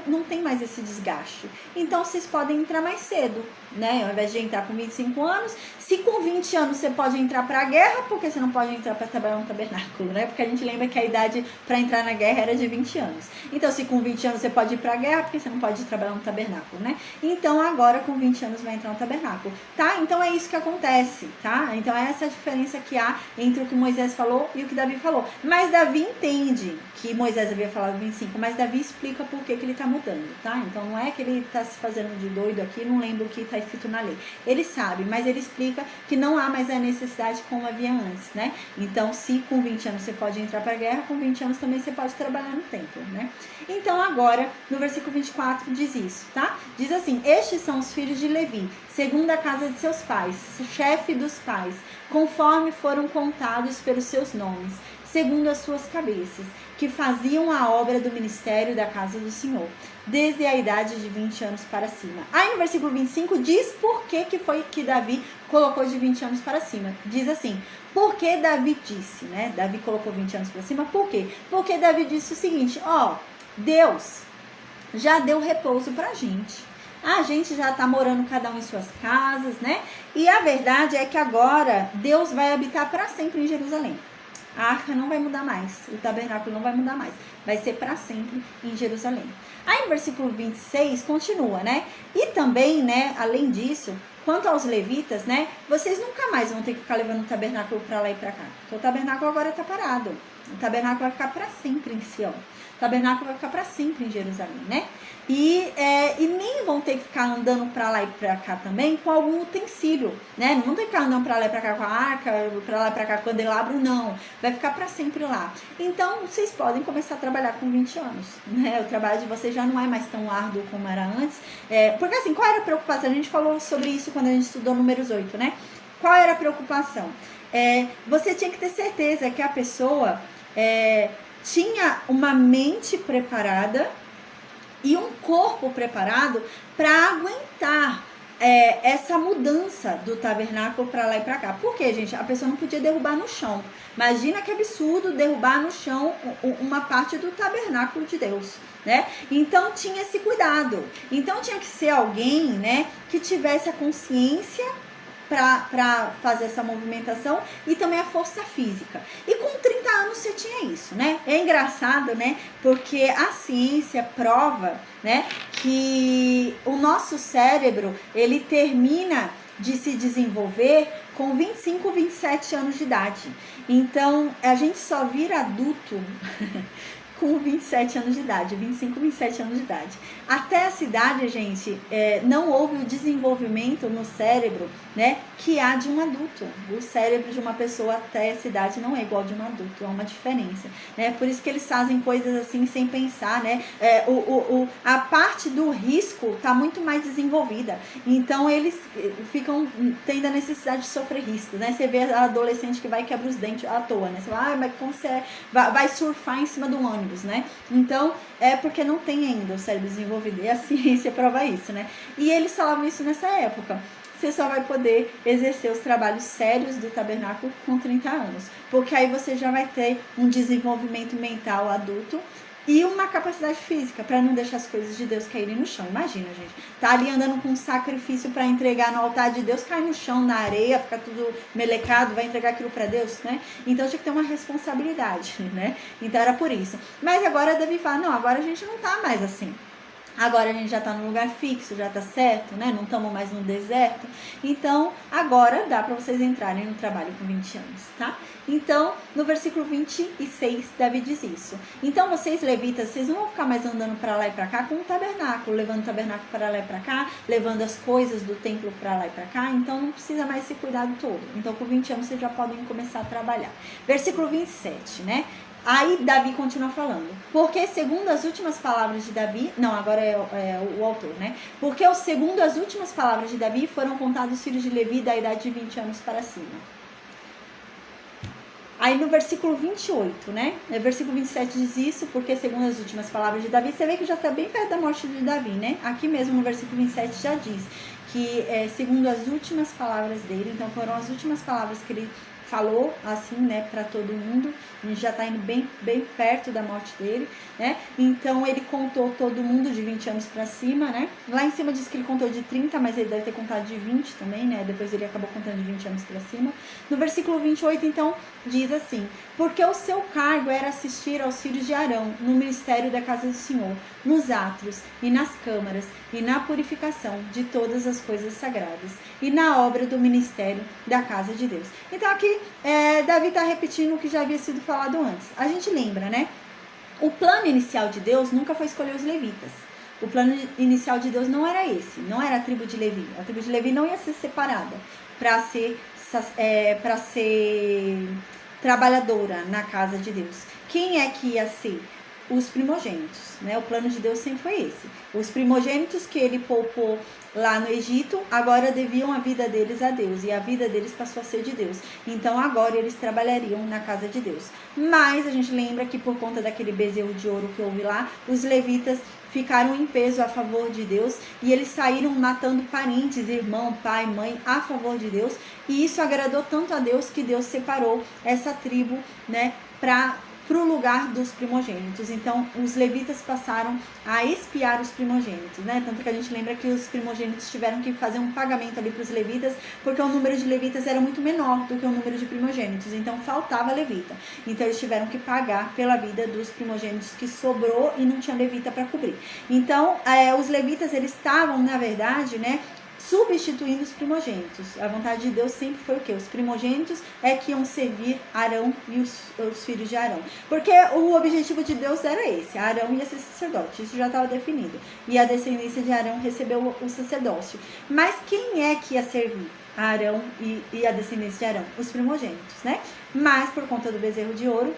não tem mais esse desgaste. Então, vocês podem entrar mais cedo, né? Ao invés de entrar com 25 anos, se com 20 anos você pode entrar para a guerra, por que você não pode entrar para trabalhar no tabernáculo, né? Porque a gente lembra que a idade para entrar na guerra era de 20 anos. Então, se com 20 anos você pode ir para a guerra, por que você não pode trabalhar no tabernáculo, né? Então, agora com 20 anos vai entrar no tabernáculo, tá? Então, é isso que acontece, tá? Então, é essa a diferença que há entre o que Moisés falou e o que Davi falou. Mas Davi entende que Moisés havia falado 25, mas Davi explica por que ele está mudando, tá? Então não é que ele está se fazendo de doido aqui, não lembra o que está escrito na lei. Ele sabe, mas ele explica que não há mais a necessidade como havia antes, né? Então, se com 20 anos você pode entrar para a guerra, com 20 anos também você pode trabalhar no templo, né? Então, agora, no versículo 24 diz isso, tá? Diz assim, estes são os filhos de Levi, segundo a casa de seus pais, chefe dos pais, conforme foram contados pelos seus nomes, segundo as suas cabeças, que faziam a obra do ministério da casa do Senhor, desde a idade de 20 anos para cima. Aí no versículo 25 diz por que foi que Davi colocou de 20 anos para cima. Diz assim, porque Davi disse, né? Davi colocou 20 anos para cima, por quê? Porque Davi disse o seguinte, Deus já deu repouso pra gente. A gente já está morando cada um em suas casas, né? E a verdade é que agora Deus vai habitar para sempre em Jerusalém. A arca não vai mudar mais, o tabernáculo não vai mudar mais, vai ser para sempre em Jerusalém. Aí no versículo 26 continua, né? E também, né, além disso, quanto aos levitas, né, vocês nunca mais vão ter que ficar levando o tabernáculo para lá e para cá, porque o tabernáculo agora está parado, O tabernáculo vai ficar para sempre em Sião. O tabernáculo vai ficar para sempre em Jerusalém, né? E nem vão ter que ficar andando para lá e para cá também com algum utensílio, né? Não vão ter que ficar andando para lá e para cá com a arca, para lá e para cá com o candelabro, não. Vai ficar para sempre lá. Então, vocês podem começar a trabalhar com 20 anos, né? O trabalho de vocês já não é mais tão árduo como era antes. Porque assim, qual era a preocupação? A gente falou sobre isso quando a gente estudou Números 8, né? Qual era a preocupação? Você tinha que ter certeza que a pessoa tinha uma mente preparada e um corpo preparado para aguentar essa mudança do tabernáculo para lá e para cá. Por quê, gente? A pessoa não podia derrubar no chão. Imagina que absurdo derrubar no chão uma parte do tabernáculo de Deus, né? Então tinha esse cuidado. Então tinha que ser alguém, né, que tivesse a consciência para fazer essa movimentação e também a força física. E com 30 anos você tinha isso, né? É engraçado, né? Porque a ciência prova, né, que o nosso cérebro, ele termina de se desenvolver com 25, 27 anos de idade. Então, a gente só vira adulto com 27 anos de idade, 25, 27 anos de idade. Até essa idade, gente, não houve o desenvolvimento no cérebro, né, que há de um adulto. O cérebro de uma pessoa até essa idade não é igual de um adulto, há uma diferença, né? Por isso que eles fazem coisas assim sem pensar, né? A parte do risco está muito mais desenvolvida. Então, eles ficam tendo a necessidade de sofrer riscos, né? Você vê a adolescente que vai quebrar os dentes à toa, né? Você fala, mas como você vai surfar em cima do ônibus, né? Então, é porque não tem ainda o cérebro desenvolvido. E a ciência prova isso, né? E eles falavam isso nessa época. Você só vai poder exercer os trabalhos sérios do tabernáculo com 30 anos. Porque aí você já vai ter um desenvolvimento mental adulto e uma capacidade física para não deixar as coisas de Deus caírem no chão. Imagina, gente, tá ali andando com um sacrifício para entregar no altar de Deus, cai no chão, na areia, fica tudo melecado, vai entregar aquilo para Deus, né? Então tinha que ter uma responsabilidade, né? Então era por isso. Mas agora Davi fala, não, agora a gente não tá mais assim. Agora a gente já está no lugar fixo, já está certo, né? Não estamos mais no deserto. Então, agora dá para vocês entrarem no trabalho com 20 anos, tá? Então, no versículo 26, Davi diz isso. Então, vocês levitas, vocês não vão ficar mais andando para lá e para cá com o tabernáculo, levando o tabernáculo para lá e para cá, levando as coisas do templo para lá e para cá. Então, não precisa mais esse cuidado todo. Então, com 20 anos, vocês já podem começar a trabalhar. Versículo 27, né? Aí Davi continua falando, porque segundo as últimas palavras de Davi, não, agora é o autor, né? Porque segundo as últimas palavras de Davi foram contados os filhos de Levi da idade de 20 anos para cima. Aí no versículo 28, né? No versículo 27 diz isso, porque segundo as últimas palavras de Davi, você vê que já está bem perto da morte de Davi, né? Aqui mesmo no versículo 27 já diz que segundo as últimas palavras dele, então foram as últimas palavras que ele falou assim, né, para todo mundo. A gente já tá indo bem perto da morte dele, né? Então ele contou todo mundo de 20 anos para cima, né? Lá em cima diz que ele contou de 30, mas ele deve ter contado de 20 também, né? Depois ele acabou contando de 20 anos para cima. No versículo 28, então, diz assim: porque o seu cargo era assistir aos filhos de Arão no ministério da casa do Senhor, nos átrios e nas câmaras e na purificação de todas as coisas sagradas e na obra do ministério da casa de Deus. Então aqui Davi está repetindo o que já havia sido falado antes. A gente lembra, né? O plano inicial de Deus nunca foi escolher os levitas. O plano inicial de Deus não era esse, não era a tribo de Levi. A tribo de Levi não ia ser separada para ser trabalhadora na casa de Deus. Quem é que ia ser? Os primogênitos, né? O plano de Deus sempre foi esse. Os primogênitos que ele poupou lá no Egito, agora deviam a vida deles a Deus, e a vida deles passou a ser de Deus. Então agora eles trabalhariam na casa de Deus. Mas a gente lembra que por conta daquele bezerro de ouro que houve lá, os levitas ficaram em peso a favor de Deus, e eles saíram matando parentes, irmão, pai, mãe, a favor de Deus, e isso agradou tanto a Deus que Deus separou essa tribo, né, para o lugar dos primogênitos. Então os levitas passaram a espiar os primogênitos, né? Tanto que a gente lembra que os primogênitos tiveram que fazer um pagamento ali para os levitas, porque o número de levitas era muito menor do que o número de primogênitos, então faltava levita. Então eles tiveram que pagar pela vida dos primogênitos que sobrou e não tinha levita para cobrir. Então os levitas, eles estavam, na verdade, né, substituindo os primogênitos. A vontade de Deus sempre foi o quê? Os primogênitos é que iam servir Arão e os filhos de Arão. Porque o objetivo de Deus era esse, Arão ia ser sacerdote, isso já estava definido. E a descendência de Arão recebeu o sacerdócio. Mas quem é que ia servir Arão e a descendência de Arão? Os primogênitos, né? Mas por conta do bezerro de ouro,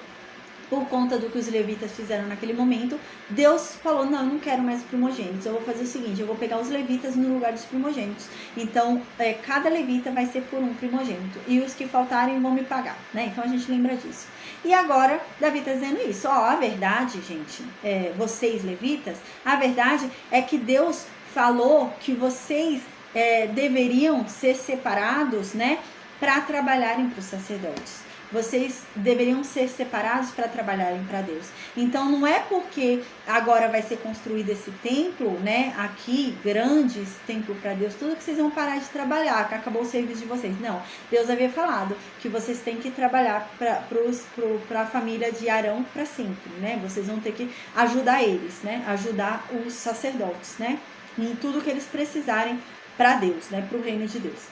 por conta do que os levitas fizeram naquele momento, Deus falou, não, eu não quero mais primogênitos, eu vou fazer o seguinte, eu vou pegar os levitas no lugar dos primogênitos. Então, cada levita vai ser por um primogênito, e os que faltarem vão me pagar, né? Então a gente lembra disso. E agora, Davi está dizendo isso, a verdade, gente, vocês levitas, a verdade é que Deus falou que vocês deveriam ser separados, né, para trabalharem para os sacerdotes. Vocês deveriam ser separados para trabalharem para Deus. Então, não é porque agora vai ser construído esse templo, né? Aqui, grande esse templo para Deus, tudo que vocês vão parar de trabalhar, que acabou o serviço de vocês. Não, Deus havia falado que vocês têm que trabalhar para a família de Arão para sempre, né? Vocês vão ter que ajudar eles, né? Ajudar os sacerdotes, né? Em tudo que eles precisarem para Deus, né? Para o reino de Deus.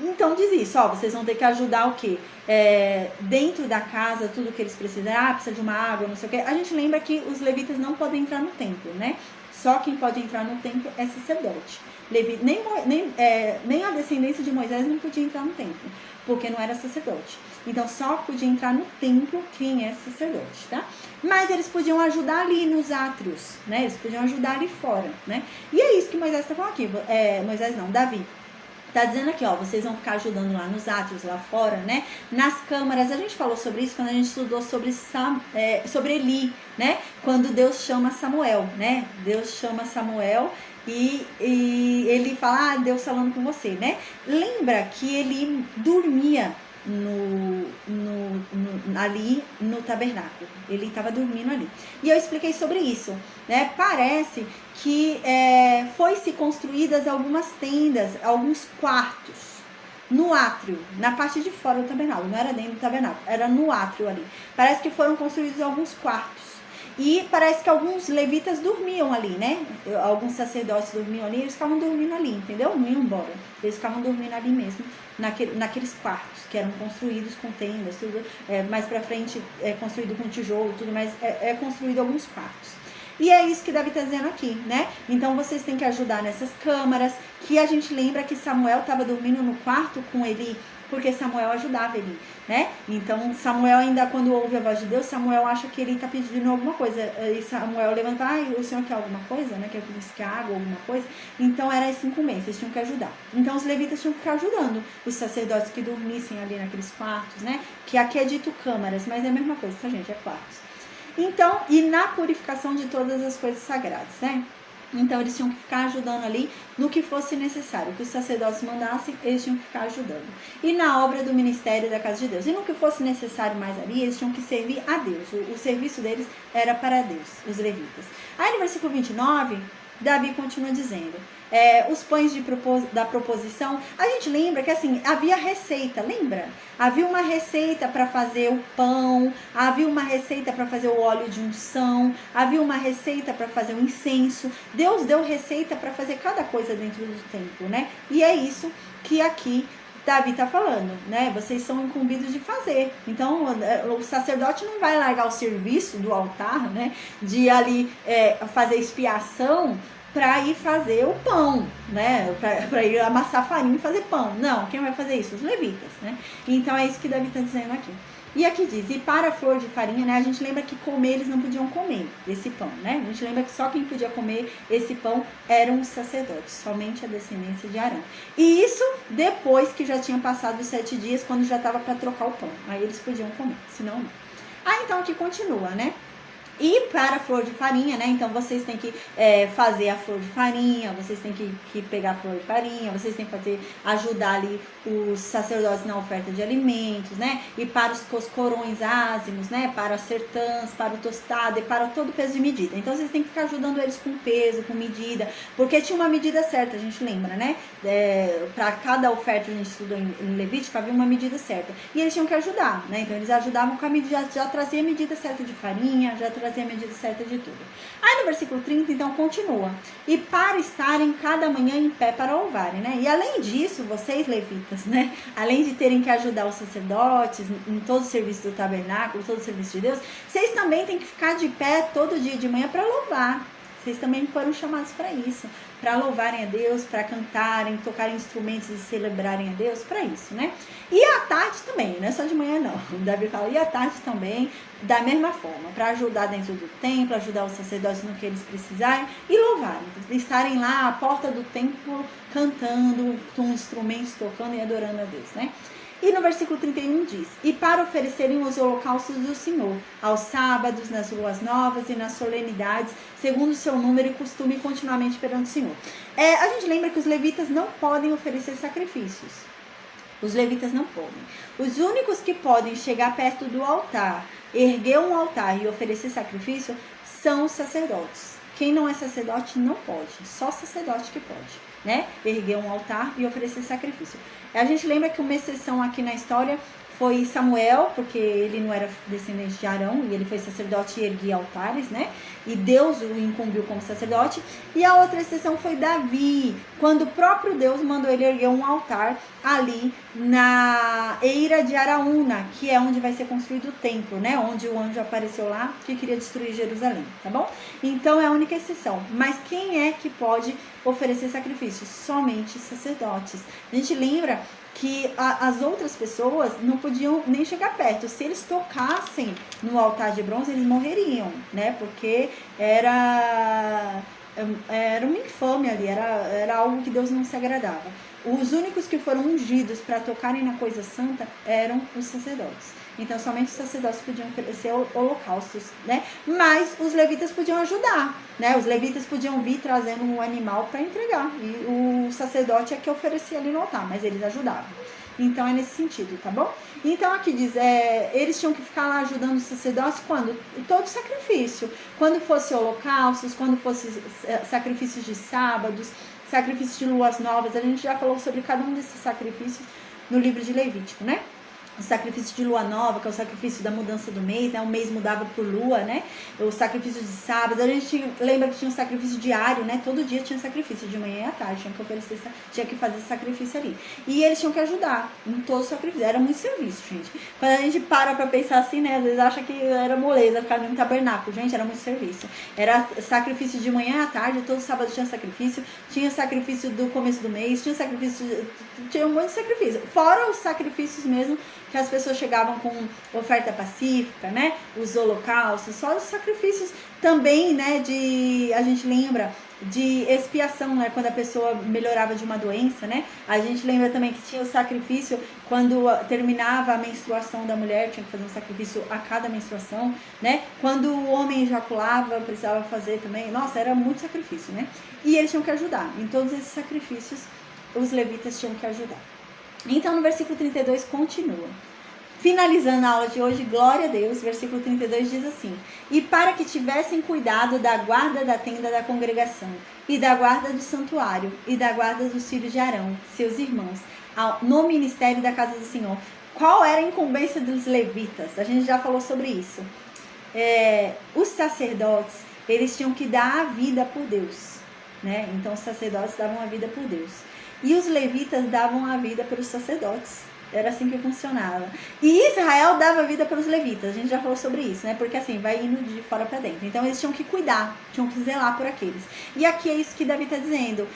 Então diz isso, vocês vão ter que ajudar o quê? Dentro da casa, tudo que eles precisam, precisa de uma água, não sei o quê. A gente lembra que os levitas não podem entrar no templo, né? Só quem pode entrar no templo é sacerdote. Nem a descendência de Moisés não podia entrar no templo, porque não era sacerdote. Então só podia entrar no templo quem é sacerdote, tá? Mas eles podiam ajudar ali nos átrios, né? Eles podiam ajudar ali fora, né? E é isso que Moisés está falando aqui. Davi. Tá dizendo aqui, vocês vão ficar ajudando lá nos átrios, lá fora, né? Nas câmaras, a gente falou sobre isso quando a gente estudou sobre Eli, né? Quando Deus chama Samuel, né? Deus chama Samuel e ele fala, Deus falando com você, né? Lembra que ele dormia ali no tabernáculo. Ele estava dormindo ali. E eu expliquei sobre isso, né? Parece que foi-se construídas algumas tendas, alguns quartos no átrio, na parte de fora do tabernáculo. Não era dentro do tabernáculo, era no átrio ali. Parece que foram construídos alguns quartos. E parece que alguns levitas dormiam ali, né? Alguns sacerdotes dormiam ali, eles ficavam dormindo ali, entendeu? Não iam embora. Eles ficavam dormindo ali mesmo, naqueles quartos que eram construídos com tendas, tudo. Mais pra frente é construído com tijolo, tudo, mas é construído alguns quartos. E é isso que Davi está dizendo aqui, né? Então vocês têm que ajudar nessas câmaras, que a gente lembra que Samuel estava dormindo no quarto com Eli, porque Samuel ajudava Eli, né? Então Samuel ainda, quando ouve a voz de Deus, Samuel acha que ele está pedindo alguma coisa, e Samuel levanta, o senhor quer alguma coisa, né? Quer que busque água, alguma coisa? Então era esse incumbência, eles tinham que ajudar. Então os levitas tinham que ficar ajudando os sacerdotes que dormissem ali naqueles quartos, né? Que aqui é dito câmaras, mas é a mesma coisa, tá, gente? É quartos. Então, e na purificação de todas as coisas sagradas, né? Então eles tinham que ficar ajudando ali no que fosse necessário, o que os sacerdotes mandassem, eles tinham que ficar ajudando. E na obra do ministério da casa de Deus, e no que fosse necessário mais ali, eles tinham que servir a Deus. O serviço deles era para Deus, os levitas. Aí no versículo 29, Davi continua dizendo, os pães da proposição, a gente lembra que assim, havia receita, lembra? Havia uma receita para fazer o pão, havia uma receita para fazer o óleo de unção, havia uma receita para fazer o incenso. Deus deu receita para fazer cada coisa dentro do templo, né? E é isso que aqui Davi está falando, né? Vocês são incumbidos de fazer. Então, o sacerdote não vai largar o serviço do altar, né? De ali fazer expiação para ir fazer o pão, né? Para ir amassar farinha e fazer pão. Não, quem vai fazer isso? Os levitas, né? Então, é isso que Davi está dizendo aqui. E aqui diz, e para a flor de farinha, né? A gente lembra que comer, eles não podiam comer esse pão, né? A gente lembra que só quem podia comer esse pão eram os sacerdotes, somente a descendência de Arão. E isso depois que já tinha passado os 7 dias, quando já estava para trocar o pão. Aí eles podiam comer, senão não. Então aqui continua, né? E para a flor de farinha, né? Então vocês têm que fazer a flor de farinha, vocês têm que pegar a flor de farinha, vocês têm que ajudar ali os sacerdotes na oferta de alimentos, né? E para os coscorões ázimos, né? Para as sertãs, para o tostado e para todo o peso de medida. Então vocês têm que ficar ajudando eles com peso, com medida, porque tinha uma medida certa, a gente lembra, né? Para cada oferta, a gente estudou em Levítico, havia uma medida certa. E eles tinham que ajudar, né? Então eles ajudavam com a medida, já trazia a medida certa de farinha, já trazia fazer a medida certa de tudo. Aí no versículo 30, então, continua. E para estarem cada manhã em pé para louvarem, né? E além disso, vocês levitas, né? Além de terem que ajudar os sacerdotes em todo o serviço do tabernáculo, todo o serviço de Deus, vocês também têm que ficar de pé todo dia de manhã para louvar. Vocês também foram chamados para isso, para louvarem a Deus, para cantarem, tocarem instrumentos e celebrarem a Deus, para isso, né? E à tarde também, não é só de manhã não. O Davi fala, e à tarde também, da mesma forma, para ajudar dentro do templo, ajudar os sacerdotes no que eles precisarem e louvarem. Estarem lá à porta do templo cantando, com instrumentos, tocando e adorando a Deus, né? E no versículo 31 diz, e para oferecerem os holocaustos do Senhor, aos sábados, nas luas novas e nas solenidades, segundo o seu número e costume continuamente perante o Senhor. A gente lembra que os levitas não podem oferecer sacrifícios. Os levitas não podem. Os únicos que podem chegar perto do altar, erguer um altar e oferecer sacrifício, são os sacerdotes. Quem não é sacerdote não pode, só sacerdote que pode, né? Erguer um altar e oferecer sacrifício. A gente lembra que uma exceção aqui na história foi Samuel, porque ele não era descendente de Arão, e ele foi sacerdote e erguia altares, né? E Deus o incumbiu como sacerdote. E a outra exceção foi Davi, quando o próprio Deus mandou ele erguer um altar ali na eira de Araúna, que é onde vai ser construído o templo, né? Onde o anjo apareceu lá, que queria destruir Jerusalém, tá bom? Então é a única exceção. Mas quem é que pode oferecer sacrifícios? Somente sacerdotes. A gente lembra que as outras pessoas não podiam nem chegar perto. Se eles tocassem no altar de bronze, eles morreriam, né? Porque era uma infâmia ali, era algo que Deus não se agradava. Os únicos que foram ungidos para tocarem na coisa santa eram os sacerdotes. Então, somente os sacerdotes podiam oferecer holocaustos, né? Mas os levitas podiam ajudar, né? Os levitas podiam vir trazendo um animal para entregar. E o sacerdote é que oferecia ali no altar, mas eles ajudavam. Então, é nesse sentido, tá bom? Então, aqui diz, eles tinham que ficar lá ajudando os sacerdotes quando? Todo sacrifício. Quando fosse holocaustos, quando fosse sacrifícios de sábados, sacrifícios de luas novas. A gente já falou sobre cada um desses sacrifícios no livro de Levítico, né? O sacrifício de lua nova, que é o sacrifício da mudança do mês, né? O mês mudava por lua, né? O sacrifício de sábado, a gente lembra que tinha um sacrifício diário, né? Todo dia tinha sacrifício, de manhã e à tarde, tinha que fazer sacrifício ali. E eles tinham que ajudar em todo o sacrifício, era muito serviço, gente. Quando a gente para pra pensar assim, né? Às vezes acha que era moleza ficar no tabernáculo, gente, era muito serviço. Era sacrifício de manhã e à tarde, todo sábado tinha sacrifício do começo do mês, tinha um monte de sacrifício. Fora os sacrifícios mesmo, que as pessoas chegavam com oferta pacífica, né? Os holocaustos, só os sacrifícios também, né? A gente lembra de expiação, né? Quando a pessoa melhorava de uma doença, né? A gente lembra também que tinha o sacrifício quando terminava a menstruação da mulher, tinha que fazer um sacrifício a cada menstruação, né? Quando o homem ejaculava, precisava fazer também. Nossa, era muito sacrifício, né? E eles tinham que ajudar. Em todos esses sacrifícios, os levitas tinham que ajudar. Então, no versículo 32, continua. Finalizando a aula de hoje, glória a Deus, versículo 32 diz assim: e para que tivessem cuidado da guarda da tenda da congregação, e da guarda do santuário, e da guarda dos filhos de Arão, seus irmãos, no ministério da casa do Senhor. Qual era a incumbência dos levitas? A gente já falou sobre isso. Os sacerdotes, eles tinham que dar a vida por Deus, né? Então, os sacerdotes davam a vida por Deus. E os levitas davam a vida pelos sacerdotes. Era assim que funcionava. E Israel dava vida pelos levitas. A gente já falou sobre isso, né? Porque assim, vai indo de fora para dentro. Então eles tinham que cuidar, tinham que zelar por aqueles. E aqui é isso que Davi está dizendo.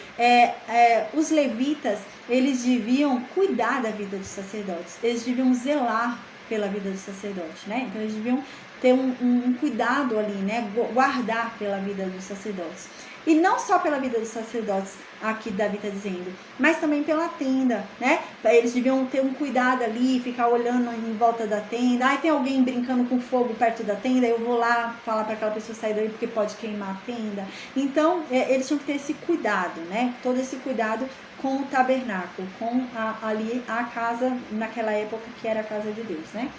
Os levitas, eles deviam cuidar da vida dos sacerdotes. Eles deviam zelar pela vida dos sacerdotes, né? Então eles deviam ter um cuidado ali, né? Guardar pela vida dos sacerdotes. E não só pela vida dos sacerdotes, aqui Davi está dizendo, mas também pela tenda, né? Eles deviam ter um cuidado ali, ficar olhando em volta da tenda. Tem alguém brincando com fogo perto da tenda, eu vou lá falar para aquela pessoa sair daí porque pode queimar a tenda. Então, eles tinham que ter esse cuidado, né? Todo esse cuidado com o tabernáculo, com a casa, naquela época que era a casa de Deus, né?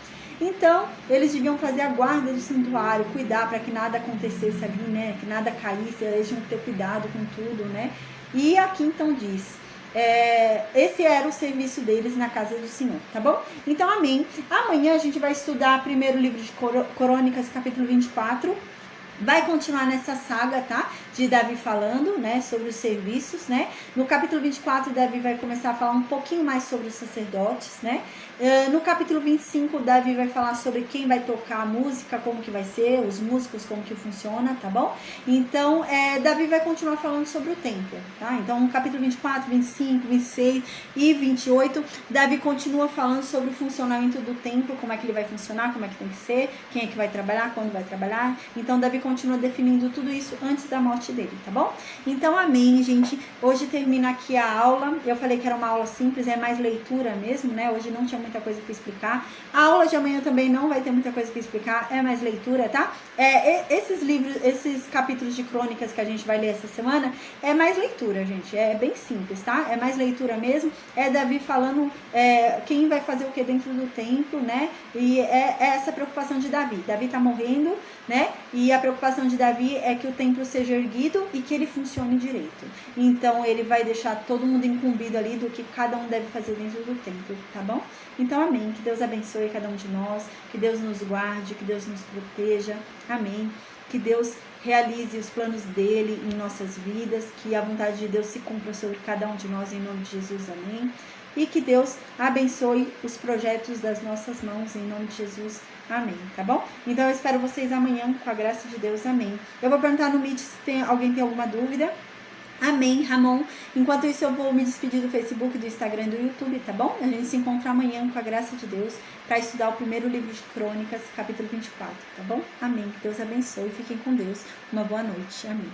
Então, eles deviam fazer a guarda do santuário, cuidar para que nada acontecesse ali, né? Que nada caísse, eles tinham que ter cuidado com tudo, né? E aqui então diz, esse era o serviço deles na casa do Senhor, tá bom? Então, amém. Amanhã a gente vai estudar primeiro o livro de Crônicas, capítulo 24, vai continuar nessa saga, tá? De Davi falando, né? Sobre os serviços, né? No capítulo 24, Davi vai começar a falar um pouquinho mais sobre os sacerdotes, né? No capítulo 25, Davi vai falar sobre quem vai tocar a música, como que vai ser, os músicos, como que funciona, tá bom? Então, Davi vai continuar falando sobre o templo, tá? Então, no capítulo 24, 25, 26 e 28, Davi continua falando sobre o funcionamento do templo, como é que ele vai funcionar, como é que tem que ser, quem é que vai trabalhar, quando vai trabalhar. Então, Davi continua definindo tudo isso antes da morte dele, tá bom? Então, amém, gente. Hoje termina aqui a aula. Eu falei que era uma aula simples, é mais leitura mesmo, né? Hoje não tinha muita coisa para explicar. A aula de amanhã também não vai ter muita coisa para explicar, é mais leitura, tá? Esses livros, esses capítulos de crônicas que a gente vai ler essa semana, é mais leitura, gente. É bem simples, tá? É mais leitura mesmo. É Davi falando quem vai fazer o que dentro do templo, né? E é essa preocupação de Davi. Davi tá morrendo, né? E a preocupação de Davi é que o templo seja erguido e que ele funcione direito. Então ele vai deixar todo mundo incumbido ali do que cada um deve fazer dentro do templo, tá bom? Então amém, que Deus abençoe cada um de nós, que Deus nos guarde, que Deus nos proteja, amém, que Deus realize os planos dele em nossas vidas, que a vontade de Deus se cumpra sobre cada um de nós em nome de Jesus, amém. E que Deus abençoe os projetos das nossas mãos, em nome de Jesus, amém, tá bom? Então eu espero vocês amanhã, com a graça de Deus, amém. Eu vou perguntar no Meet se alguém tem alguma dúvida. Amém, Ramon. Enquanto isso, eu vou me despedir do Facebook, do Instagram e do YouTube, tá bom? A gente se encontra amanhã, com a graça de Deus, para estudar o primeiro livro de Crônicas, capítulo 24, tá bom? Amém. Que Deus abençoe. Fiquem com Deus. Uma boa noite. Amém.